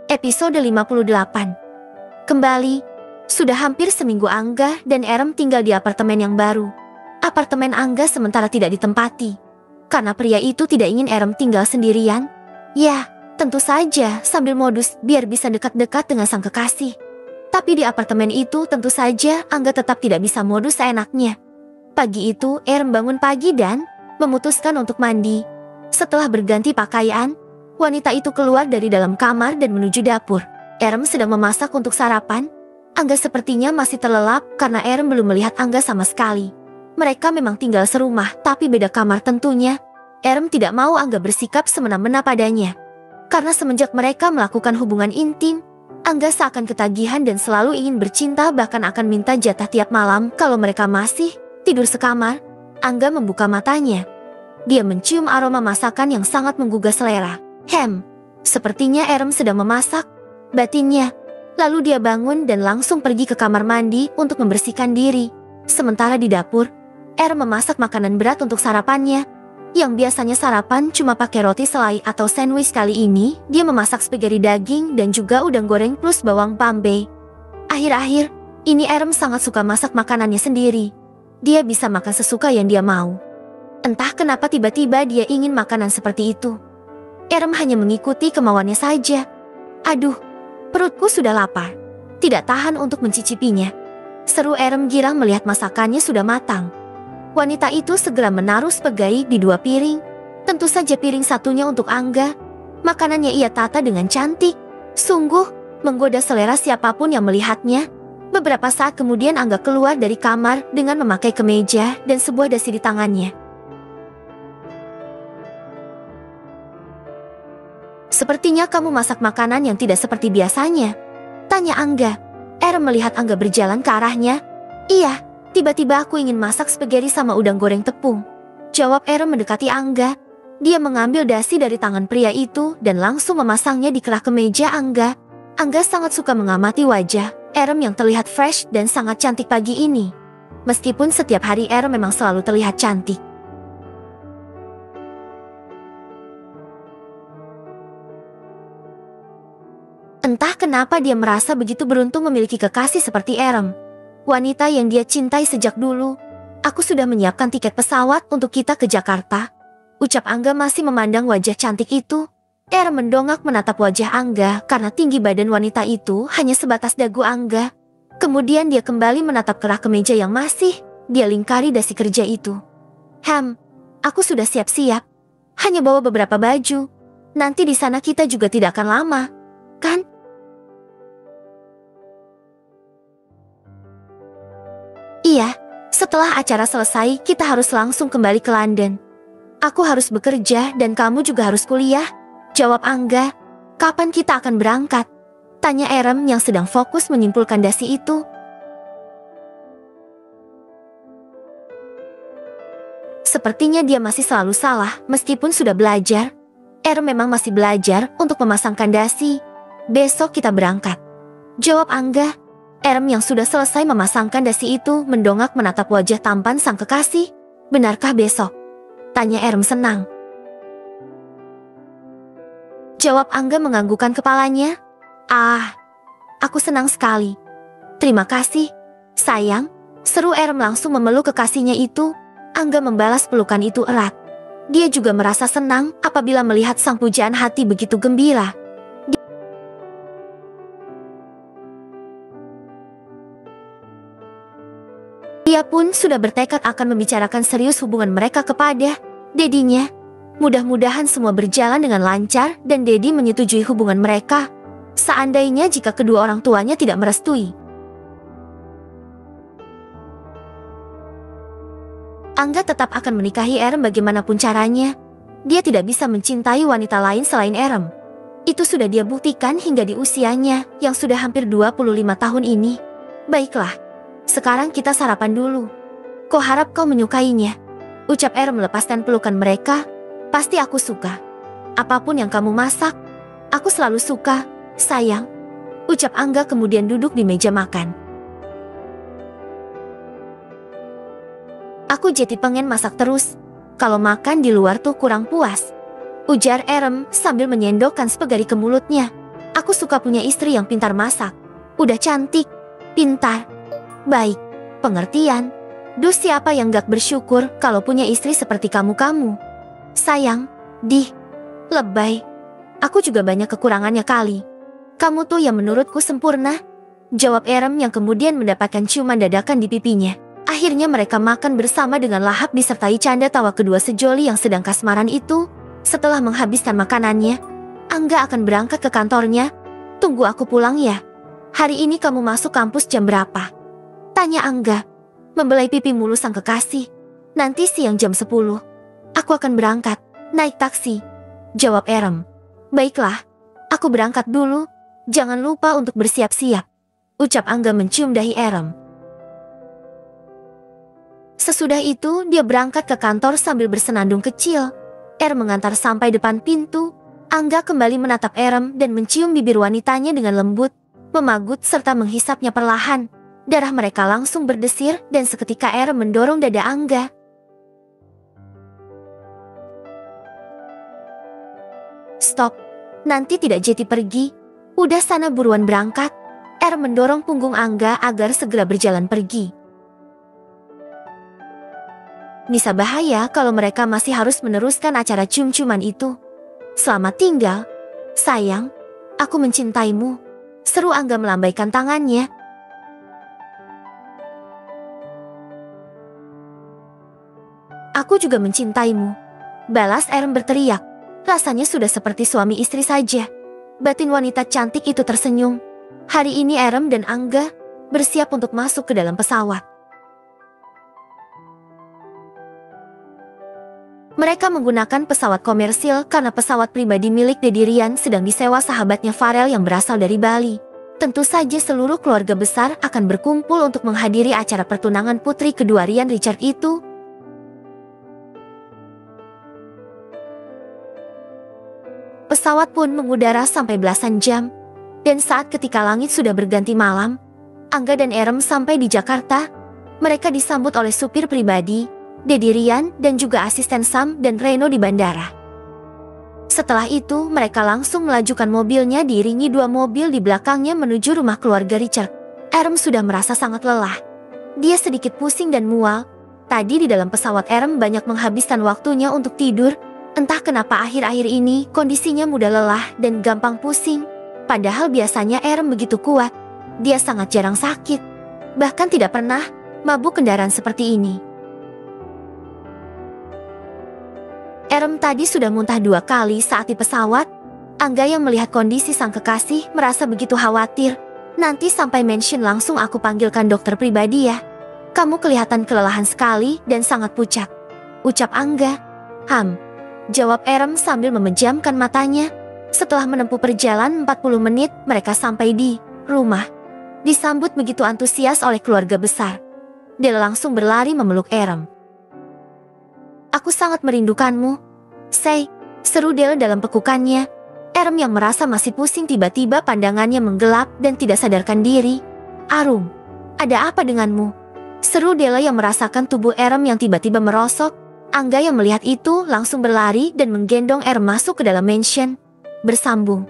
Episode 58. Kembali, sudah hampir seminggu Angga dan Erem tinggal di apartemen yang baru. Apartemen Angga sementara tidak ditempati, karena pria itu tidak ingin Erem tinggal sendirian. Ya, tentu saja sambil modus biar bisa dekat-dekat dengan sang kekasih. Tapi di apartemen itu tentu saja Angga tetap tidak bisa modus seenaknya. Pagi itu Erem bangun pagi dan memutuskan untuk mandi. Setelah berganti pakaian, wanita itu keluar dari dalam kamar dan menuju dapur. Erem sedang memasak untuk sarapan. Angga sepertinya masih terlelap karena Erem belum melihat Angga sama sekali. Mereka memang tinggal serumah tapi beda kamar tentunya. Erem tidak mau Angga bersikap semena-mena padanya. Karena semenjak mereka melakukan hubungan intim, Angga seakan ketagihan dan selalu ingin bercinta, bahkan akan minta jatah tiap malam kalau mereka masih tidur sekamar. Angga membuka matanya. Dia mencium aroma masakan yang sangat menggugah selera. Sepertinya Erem sedang memasak, batinnya. Lalu dia bangun dan langsung pergi ke kamar mandi untuk membersihkan diri. Sementara di dapur, Erem memasak makanan berat untuk sarapannya. Yang biasanya sarapan cuma pakai roti selai atau sandwich, kali ini dia memasak spaghetti daging dan juga udang goreng plus bawang pambay. Akhir-akhir ini Erem sangat suka masak makanannya sendiri. Dia bisa makan sesuka yang dia mau. Entah kenapa tiba-tiba dia ingin makanan seperti itu. Erem hanya mengikuti kemauannya saja. Aduh, perutku sudah lapar. Tidak tahan untuk mencicipinya. Seru Erem girang melihat masakannya sudah matang. Wanita itu segera menaruh spaghetti di 2 piring. Tentu saja piring satunya untuk Angga. Makanannya ia tata dengan cantik. Sungguh menggoda selera siapapun yang melihatnya. Beberapa saat kemudian Angga keluar dari kamar dengan memakai kemeja dan sebuah dasi di tangannya. "Sepertinya kamu masak makanan yang tidak seperti biasanya," tanya Angga. Erem melihat Angga berjalan ke arahnya. "Iya, tiba-tiba aku ingin masak spaghetti sama udang goreng tepung," jawab Erem mendekati Angga. Dia mengambil dasi dari tangan pria itu dan langsung memasangnya di kerah kemeja Angga. Angga sangat suka mengamati wajah Erem yang terlihat fresh dan sangat cantik pagi ini. Meskipun setiap hari Erem memang selalu terlihat cantik. Entah kenapa dia merasa begitu beruntung memiliki kekasih seperti Erem. Wanita yang dia cintai sejak dulu. "Aku sudah menyiapkan tiket pesawat untuk kita ke Jakarta," ucap Angga masih memandang wajah cantik itu. Erem mendongak menatap wajah Angga karena tinggi badan wanita itu hanya sebatas dagu Angga. Kemudian dia kembali menatap kerah kemeja yang masih dia lingkari dasi kerja itu. Aku sudah siap-siap. Hanya bawa beberapa baju. Nanti di sana kita juga tidak akan lama, kan?" "Iya, setelah acara selesai kita harus langsung kembali ke London. Aku harus bekerja dan kamu juga harus kuliah," jawab Angga. "Kapan kita akan berangkat?" tanya Erem yang sedang fokus menyimpulkan dasi itu. Sepertinya dia masih selalu salah meskipun sudah belajar. Erem memang masih belajar untuk memasangkan dasi. "Besok kita berangkat," jawab Angga. Erem yang sudah selesai memasangkan dasi itu mendongak menatap wajah tampan sang kekasih. "Benarkah besok?" tanya Erem senang. Jawab Angga menganggukkan kepalanya. Aku senang sekali." "Terima kasih, sayang," seru Erem langsung memeluk kekasihnya itu. Angga membalas pelukan itu erat. Dia juga merasa senang apabila melihat sang pujaan hati begitu gembira. Dia pun sudah bertekad akan membicarakan serius hubungan mereka kepada dedinya. Mudah-mudahan semua berjalan dengan lancar dan Dedi menyetujui hubungan mereka. Seandainya jika kedua orang tuanya tidak merestui, Angga tetap akan menikahi Erem bagaimanapun caranya. Dia tidak bisa mencintai wanita lain selain Erem. Itu sudah dia buktikan hingga di usianya yang sudah hampir 25 tahun ini. "Baiklah, sekarang kita sarapan dulu. Kau harap kau menyukainya," ucap Erem melepaskan pelukan mereka. "Pasti aku suka. Apapun yang kamu masak, aku selalu suka, sayang," ucap Angga kemudian duduk di meja makan. "Aku jadi pengen masak terus. Kalau makan di luar tuh kurang puas," ujar Erem sambil menyendokkan spaghetti ke mulutnya. Aku suka punya istri yang pintar masak. Udah cantik, pintar, baik, pengertian. Duh, siapa yang gak bersyukur kalau punya istri seperti kamu-kamu? Sayang, lebay. Aku juga banyak kekurangannya kali. Kamu tuh yang menurutku sempurna, jawab Erem yang kemudian mendapatkan ciuman dadakan di pipinya. Akhirnya mereka makan bersama dengan lahap disertai canda tawa kedua sejoli yang sedang kasmaran itu. Setelah menghabiskan makanannya, Angga akan berangkat ke kantornya. Tunggu aku pulang ya. Hari ini kamu masuk kampus jam berapa? Tanya Angga, membelai pipi mulu sang kekasih. Nanti siang jam 10. Aku akan berangkat, naik taksi, jawab Erem. Baiklah, aku berangkat dulu. Jangan lupa untuk bersiap-siap, ucap Angga mencium dahi Erem. Sesudah itu, dia berangkat ke kantor sambil bersenandung kecil. mengantar sampai depan pintu. Angga kembali menatap Erem dan mencium bibir wanitanya dengan lembut, memagut serta menghisapnya perlahan. Darah mereka langsung berdesir dan seketika Erem mendorong dada Angga. Stop, nanti tidak jadi pergi. Udah sana buruan berangkat. Erem mendorong punggung Angga agar segera berjalan pergi. Bisa bahaya kalau mereka masih harus meneruskan acara cium-ciuman itu. Selamat tinggal, sayang. Aku mencintaimu, seru Angga melambaikan tangannya. Aku juga mencintaimu, balas Erem berteriak. Rasanya sudah seperti suami istri saja. Batin wanita cantik itu tersenyum. Hari ini Erem dan Angga bersiap untuk masuk ke dalam pesawat. Mereka menggunakan pesawat komersil karena pesawat pribadi milik Dedi Rian sedang disewa sahabatnya Farel yang berasal dari Bali. Tentu saja seluruh keluarga besar akan berkumpul untuk menghadiri acara pertunangan putri kedua Rian Richard itu. Pesawat pun mengudara sampai belasan jam, dan saat ketika langit sudah berganti malam, Angga dan Erem sampai di Jakarta. Mereka disambut oleh supir pribadi, Dedi Rian, dan juga asisten Sam dan Reno di bandara. Setelah itu, mereka langsung melajukan mobilnya diiringi 2 mobil di belakangnya menuju rumah keluarga Richard. Erem sudah merasa sangat lelah. Dia sedikit pusing dan mual. Tadi di dalam pesawat Erem banyak menghabiskan waktunya untuk tidur. Entah kenapa akhir-akhir ini kondisinya mudah lelah dan gampang pusing. Padahal biasanya Erem begitu kuat. Dia sangat jarang sakit. Bahkan tidak pernah mabuk kendaraan seperti ini. Erem tadi sudah muntah 2 kali saat di pesawat. Angga yang melihat kondisi sang kekasih merasa begitu khawatir. Nanti sampai mansion langsung aku panggilkan dokter pribadi ya. Kamu kelihatan kelelahan sekali dan sangat pucat, ucap Angga. Jawab Erem sambil memejamkan matanya. Setelah menempuh perjalanan 40 menit, mereka sampai di rumah. Disambut begitu antusias oleh keluarga besar. Dia langsung berlari memeluk Erem. Aku sangat merindukanmu, Say, seru Del dalam pekukannya. Erem yang merasa masih pusing tiba-tiba pandangannya menggelap dan tidak sadarkan diri. Arum, ada apa denganmu? Seru Dela yang merasakan tubuh Erem yang tiba-tiba merosok. Angga yang melihat itu langsung berlari dan menggendong Erem masuk ke dalam mansion. Bersambung.